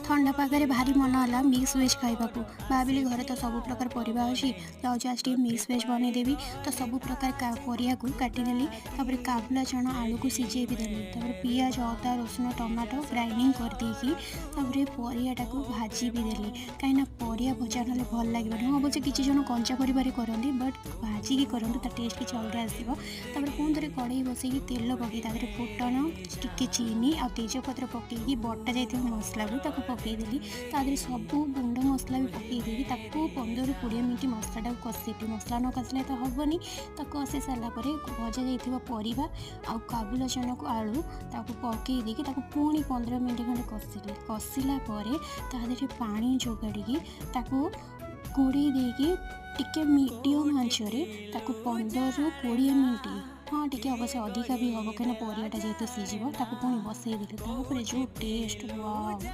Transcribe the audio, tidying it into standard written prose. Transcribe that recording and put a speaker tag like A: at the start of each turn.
A: ठंडा पागरे भारी मन है मिक्स वेज खाइबाकू भाविली घरे तो सब प्रकार परिबा अच्छी जाऊँ आज टी मिक्स वेज बनईदेवी। तो सब प्रकार परिया को काटिदेली काबुला चना आलू को सिझे भी देली पियाज अदा रसुण टमाटो ग्राइंडिंग करदेकी परियाटा को भाजी भी देली कहीं परिया भजा ना भल लगे हाँ अवश्य किसी जन कंचा परिवार करती बट भाजिकी करते टेस्ट किसी अलग आसो। पुणी थे कड़े बसैकी तेल पकई फुटन टी चीनी आ तेजपत्र पकईकी बटा जाइए मसला को पकईदेली सब गुंड मसला भी पकईदेवी 15-20 मिनट मसला कषिली मसला न कषिले तो हेनी कषि सारापर भजा जाइए परिवा आउ काबुला चना को आलू पकई देकी पुणी 15 मिनट खंडे कषिली कषिला पानी जोगाड़ी घोड़े देकी टिके मीडियम आंचरे 15-20 मिनट हाँ टी अवश्य अधिका भी हम कहीं परियाटा जेहतु सीझ पुणी बसई देली जो टेस्ट वाव।